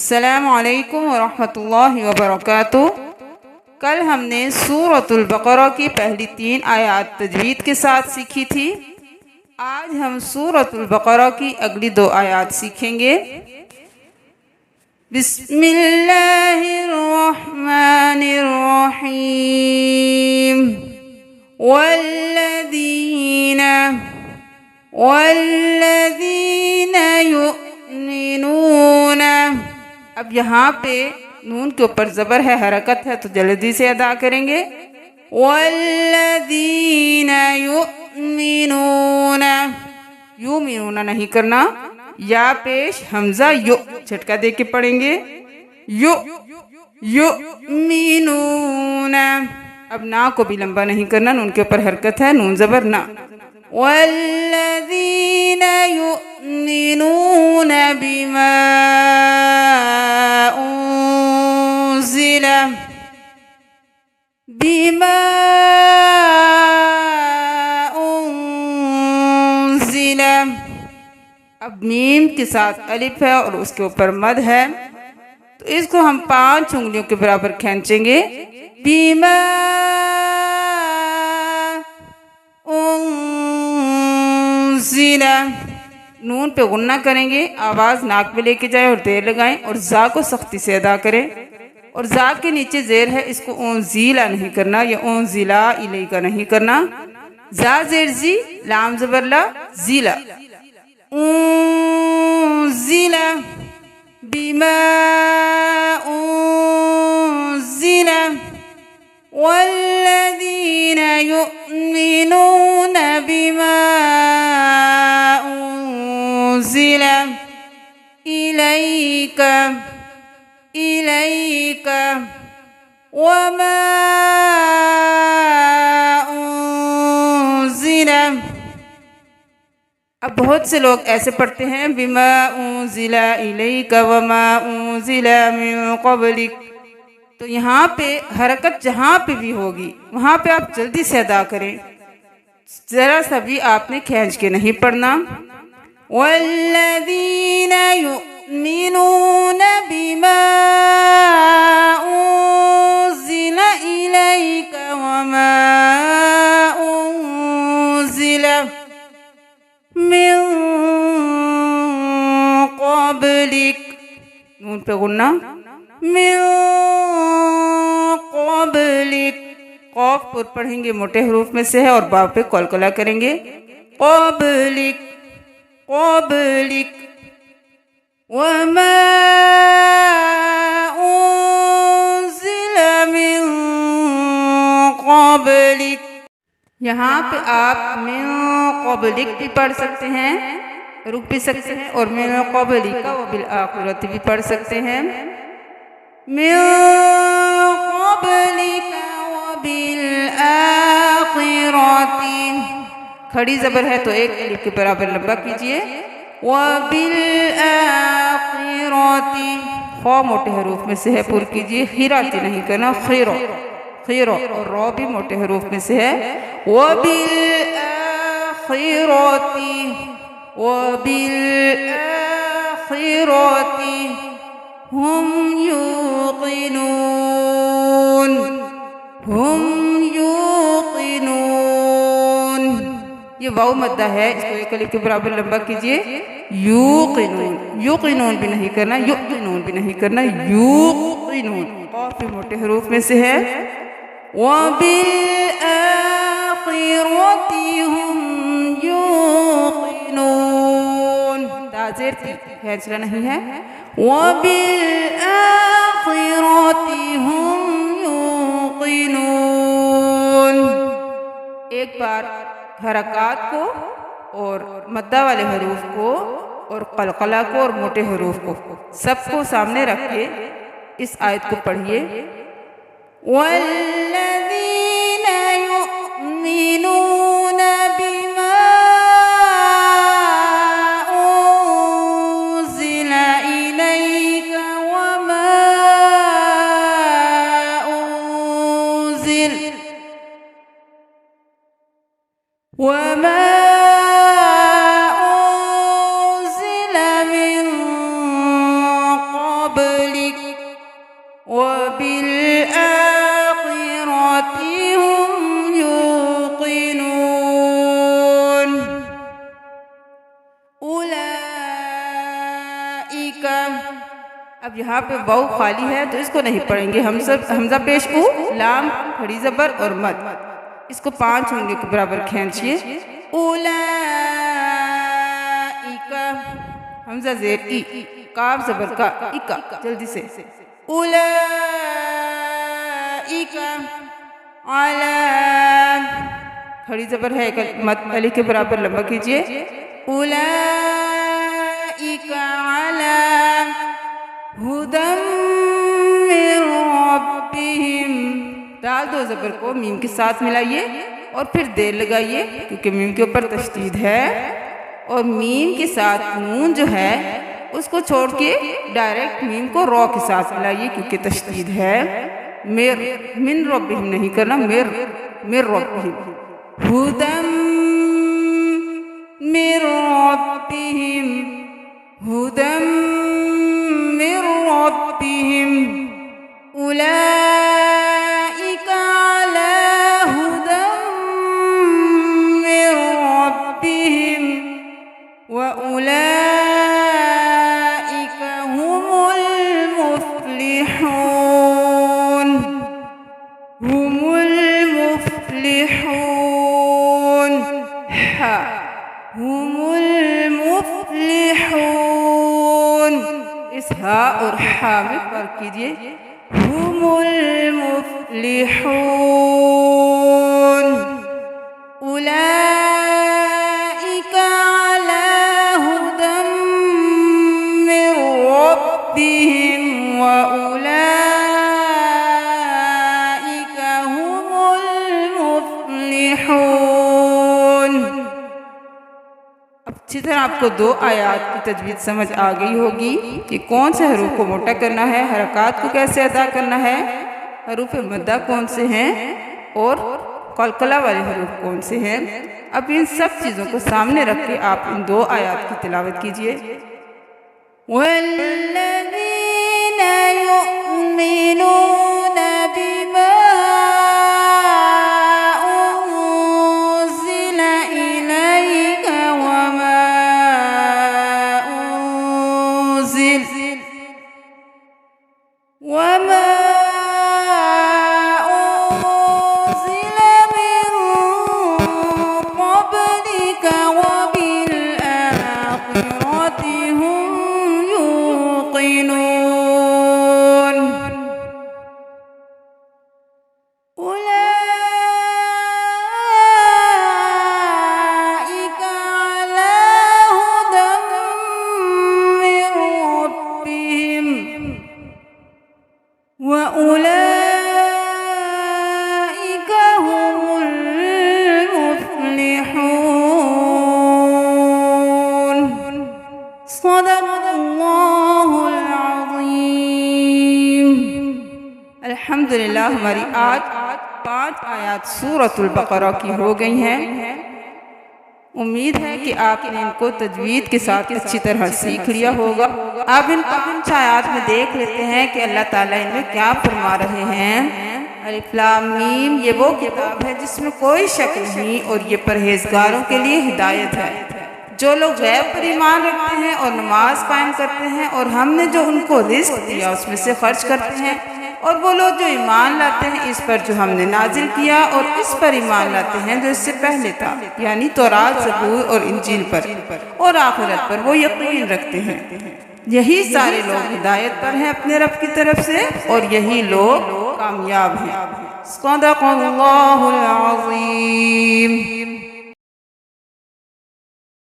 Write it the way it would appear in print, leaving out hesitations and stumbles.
अस्सलामु अलैकुम वरहमतुल्लाहि वबरकातुह। कल हमने सूरतुल बकरा की पहली 3 आयत तजवीद के साथ सीखी थी। आज हम सूरतुल बकरा की अगली 2 आयत सीखेंगे। बिस्मिल्लाहिर्रहमानिर्रहीम। वल्लज़ीना युमिनून। अब यहाँ पे नून के ऊपर ज़बर है, हरकत है, तो जल्दी से अदा करेंगे। वल्लज़ीना युमिनून, युमिनून नहीं करना, या पेश हमजा यु झटका दे के पढ़ेंगे। युमिनून। अब ना को भी लंबा नहीं करना, नून के ऊपर हरकत है, नून ज़बर ना। वल्लज़ीना युमिनून बिमा उन्ज़िल। अब मीम के साथ अलिफ है और उसके ऊपर मद है, तो इसको हम 5 उंगलियों के बराबर खींचेंगे। बिमा उन्ज़िल। नून पे गुन्ना करेंगे, आवाज़ नाक पे लेके जाएं और देर लगाएं, और जा को सख्ती से अदा करें। और जा के नीचे जेर है, इसको उन्ज़िला नहीं करना, या उन्ज़िला इलैका नहीं करना। जा जेर जी, लाम ज़बर ला, ज़िला। उन्ज़िला बिमा उन्ज़िल वल्लज़ीना युमिनून बिमा उन्ज़िल इलैका वमा उन्ज़िल। अब बहुत से लोग ऐसे पढ़ते हैं, बिमा उन्ज़िला इलैका वमा उन्ज़िला मिन क़ब्लिक। तो यहाँ पे हरकत जहाँ पे भी होगी वहाँ पे आप जल्दी से अदा करें, ज़रा सा भी आपने खींच के नहीं पढ़ना। वल्लज़ीना युमिनून बिमा उन्ज़िला इलैका वमा उन्ज़िला मिन क़ब्लिक। नून पे गुन्ना, मिन क़ब्लिक। क़ाफ पर पढ़ेंगे, मोटे हरूफ में से है, और बाब पे कलकला करेंगे। क़ब्लिक वमा उन्ज़िला मिन क़ब्लिक। यहाँ पे आप मिन क़ब्लिक भी पढ़ सकते हैं, रुक भी सकते हैं, और मिन क़ब्लिका व बिल आखिरति भी पढ़ सकते हैं। मिन क़ब्लिका व बिल आखिरति। खड़ी ज़बर है तो एक अलिफ के बराबर लंबा कीजिए। व बिल आखिरति, खौ मोटे हरूफ में से है, पुर कीजिए। खिराती नहीं करना, खीरो खीरो, और रौ भी मोटे हरूफ में से है। व बिल आखिरति हुम यूक़िनून। ये वाव मद्दा है, इसको एक अलिफ के बराबर लंबा कीजिए। यूक़िनून भी नहीं करना, युक़िनून भी नहीं करना, यूक़िनून। क़ाफ भी मोटे हरूफ में से है। व बिल आखिरति हुम यूक़िनून। दाज़ेर खींचना नहीं है। व बिल आखिरति हुम यूक़िनून। एक बार हरकात को और मद्दा वाले हरूफ को और कलकला को और मोटे हरूफ को सबको सामने रख के इस आयत को पढ़िए। वल्लज़ीना युमिनून बिमा उन्ज़िला इलैका वमा उन्ज़िल अब यहाँ पे वाव खाली है तो इसको नहीं पढ़ेंगे हम सब। हमजा पेश उ, लाम खड़ी जबर और मद, इसको 5 उंगली के बराबर खींचिए। उलाइका, हमजा जेर ई, काफ जबर का, इका, जल्दी से। उलाइका अला, खड़ी जबर है मद अली के बराबर लंबा कीजिए। उलाइका अला हुदम मिर रब्बिहिम, दाल दो जबर को मीम के साथ मिलाइए और फिर देर लगाइए क्योंकि मीम के ऊपर तशदीद है, और मीम के साथ नून जो है उसको छोड़ के डायरेक्ट मीम को रॉ के साथ मिलाइए क्योंकि तशदीद है। मिर, मिन रब्बिहिम नहीं करना, मिर, मिर रब्बिहिम। हुदम मिर रब्बिहिम, हुदम मिर रब्बिहिम, उलाइका अला हुदम मिर रब्बिहिम व उलाइका हुमुल मुफ्लिहून, हुमुल मुफ्लिहून, हा, हुमुल मुफ्लिहून। इस हा और हा में फर्क कीजिए। हुमुल मुफ्लिहून, उलाइका अला हुदम मिर रब्बिहिम व उलाइका हुमुल मुफ्लिहून। अच्छी तरह आपको 2 आयात की तजवीज़ समझ आ गई होगी कि कौन से हरूफ को मोटा करना है, हरकत को कैसे अदा करना है, हरूफ मद्दा कौन से हैं और कलकला वाले हरूफ कौन से हैं। अब इन सब चीज़ों को सामने रख के आप इन 2 आयात की तिलावत कीजिए। वल्लज़ीना युमिनून बिमा وما أنزل من قبلك وبالآخرة هم يوقنون أولئك على هدى من ربهم وأولئك هم المفلحون صدق الله العظيم। अल्हम्दुलिल्लाह हमारी आज 5 आयत सूरतुल बकरा की हो गई हैं। उम्मीद है कि आपने इनको तजवीद के साथ अच्छी तरह सीख लिया होगा। अब इन 5 आयत में देख लेते हैं कि अल्लाह ताला इनमें क्या फरमा रहे हैं। अलिफ लाम मीम, ये वो किताब है जिसमें कोई शक नहीं और ये परहेजगारों के लिए हिदायत है। जो लोग गैब पर ईमान रखते हैं और नमाज कायम करते हैं और हमने जो उनको रिस्क दिया उसमें से खर्च करते हैं, और वो लोग जो ईमान लाते हैं इस पर जो हमने नाजिल किया और इस पर ईमान लाते हैं जो इससे पहले था, यानी तौरात, ज़बूर और इंजील पर और आखिरत पर वो यकीन रखते हैं। यही सारे लोग हिदायत पर हैं अपने रब की तरफ से और यही लोग कामयाब हैं। सदक़ल्लाहुल अज़ीम।